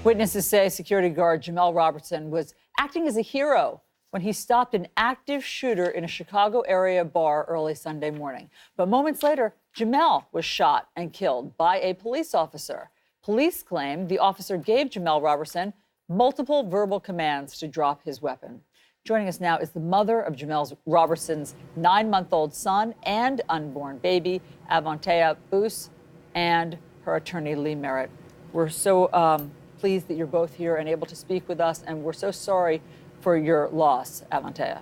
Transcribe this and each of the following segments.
Witnesses say security guard Jamel Robertson was acting as a hero when he stopped an active shooter in a Chicago area bar early Sunday morning. But moments later, Jamel was shot and killed by a police officer. Police claim the officer gave Jamel Robertson multiple verbal commands to drop his weapon. Joining us now is the mother of Jamel Robertson's 9-month-old son and unborn baby, Avantea Bus, and her attorney, Lee Merritt. We're so pleased that you're both here and able to speak with us, and we're so sorry for your loss, Avantea.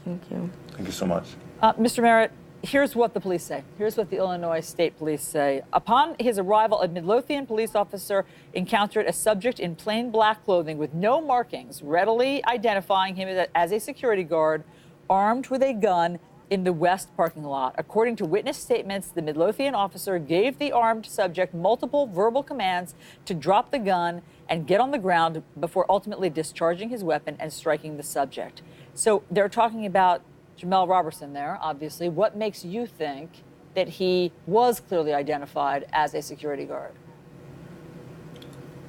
Thank you. Thank you so much. Mr. Merritt, here's what the police say. Here's what the Illinois State Police say. Upon his arrival, a Midlothian police officer encountered a subject in plain black clothing with no markings, readily identifying him as a security guard armed with a gun in the west parking lot. According to witness statements, the Midlothian officer gave the armed subject multiple verbal commands to drop the gun and get on the ground before ultimately discharging his weapon and striking the subject. So they're talking about Jamel Robertson there, obviously. What makes you think that he was clearly identified as a security guard?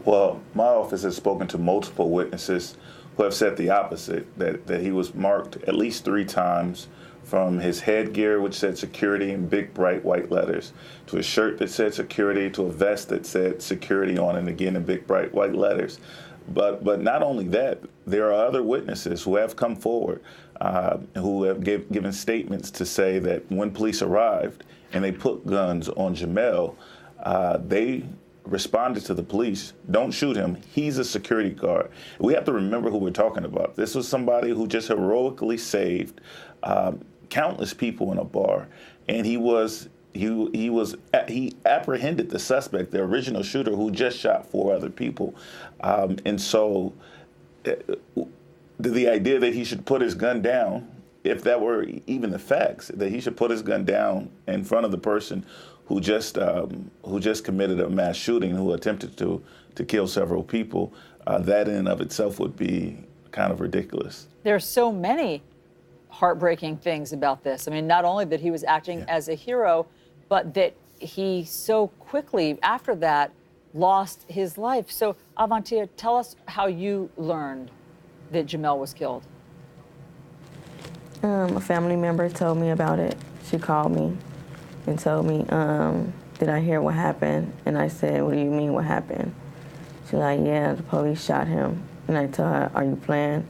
Well, my office has spoken to multiple witnesses who have said the opposite, that he was marked at least 3 times, from his headgear, which said security in big, bright white letters, to a shirt that said security, to a vest that said security on it, again in big, bright white letters. But not only that, there are other witnesses who have come forward who have given statements to say that when police arrived and they put guns on Jamel, they responded to the police, don't shoot him, he's a security guard. We have to remember who we're talking about. This was somebody who just heroically saved countless people in a bar, and he apprehended the suspect, the original shooter, who just shot 4 other people. And so the idea that he should put his gun down, if that were even the facts, that he should put his gun down in front of the person who just committed a mass shooting, who attempted to kill several people, that in and of itself would be kind of ridiculous. There's so many heartbreaking things about this. I mean, not only that he was acting as a hero, but that he so quickly after that lost his life. So, Avantea, tell us how you learned that Jamel was killed. A family member told me about it. She called me and told me, did I hear what happened? And I said, what do you mean what happened? She was like, yeah, the police shot him. And I told her, are you playing?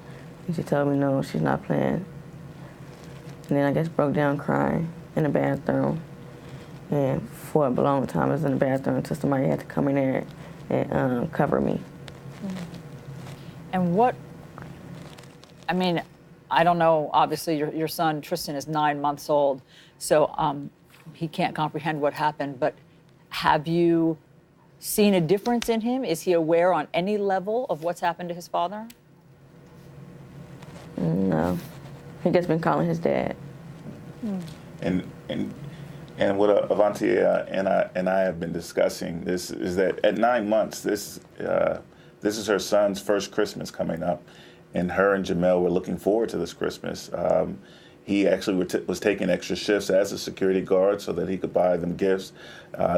And she told me, no, she's not playing. And then I just broke down crying in the bathroom. And for a long time I was in the bathroom until somebody had to come in there and cover me. And I mean, I don't know, obviously your son Tristan is 9 months old, so he can't comprehend what happened, but have you seen a difference in him? Is he aware on any level of what's happened to his father? No. He just been calling his dad. And what Avantea and I have been discussing this is that at 9 months, this is her son's first Christmas coming up, and her and Jamel were looking forward to this Christmas. He actually was taking extra shifts as a security guard so that he could buy them gifts.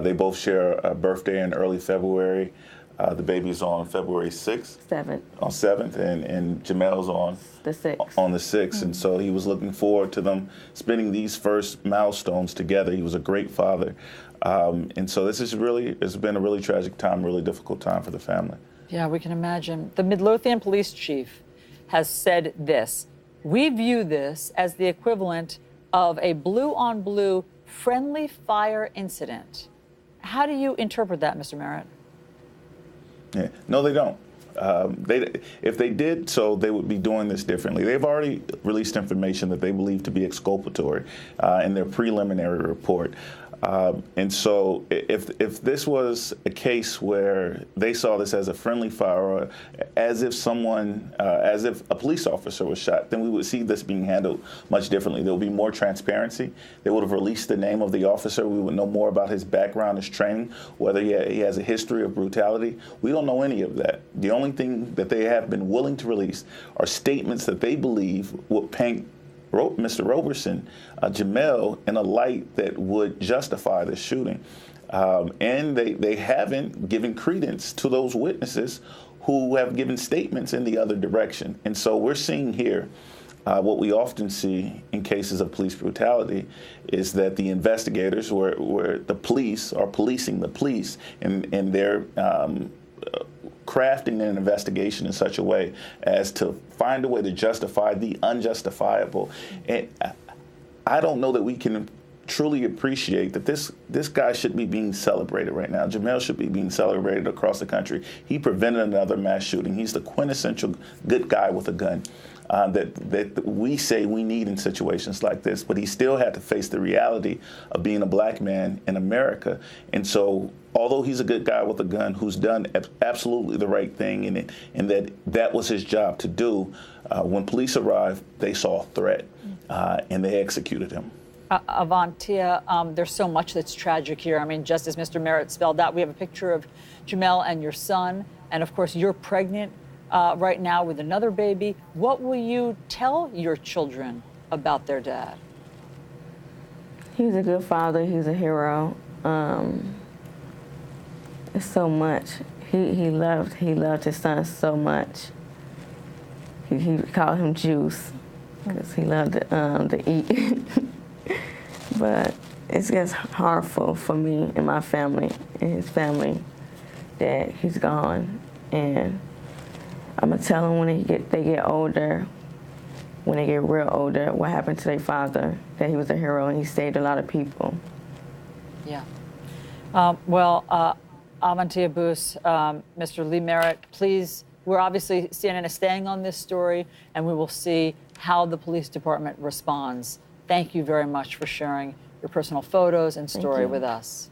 They both share a birthday in early February. The baby's on February 6th. 7th. On 7th, and Jamel's on the 6th. On the 6th, and so he was looking forward to them spending these first milestones together. He was a great father, and so it's been a really tragic time, really difficult time for the family. Yeah, we can imagine. The Midlothian police chief has said this: we view this as the equivalent of a blue-on-blue friendly fire incident. How do you interpret that, Mr. Merritt? Yeah. No, they don't. If they did so, they would be doing this differently. They've already released information that they believe to be exculpatory in their preliminary report. And so if this was a case where they saw this as a friendly fire, or as if a police officer was shot, then we would see this being handled much differently. There would be more transparency. They would have released the name of the officer. We would know more about his background, his training, whether he has a history of brutality. We don't know any of that. The only thing that they have been willing to release are statements that they believe would paint Mr. Robertson, Jamel, in a light that would justify the shooting. And they haven't given credence to those witnesses who have given statements in the other direction. And so we're seeing here what we often see in cases of police brutality is that the investigators, where the police are policing the police, and they're crafting an investigation in such a way as to find a way to justify the unjustifiable. And I don't know that we can truly appreciate that this guy should be being celebrated right now. Jamel should be being celebrated across the country. He prevented another mass shooting. He's the quintessential good guy with a gun that we say we need in situations like this. But he still had to face the reality of being a black man in America. And so, although he's a good guy with a gun who's done absolutely the right thing, and that was his job to do, when police arrived, they saw a threat, and they executed him. Avantia, there's so much that's tragic here. I mean, just as Mr. Merritt spelled out, we have a picture of Jamel and your son, and of course, you're pregnant right now with another baby. What will you tell your children about their dad? He's a good father. He's a hero. It's so much. He loved his son so much. He called him Juice because he loved to eat. But it's just harmful for me and my family and his family that he's gone. And I'm gonna tell them when they get older, when they get real older, what happened to their father, that he was a hero and he saved a lot of people. Yeah. Avantia Boose, Mr. Lee Merritt, please, we're obviously staying on this story, and we will see how the police department responds. Thank you very much for sharing your personal photos and story with us.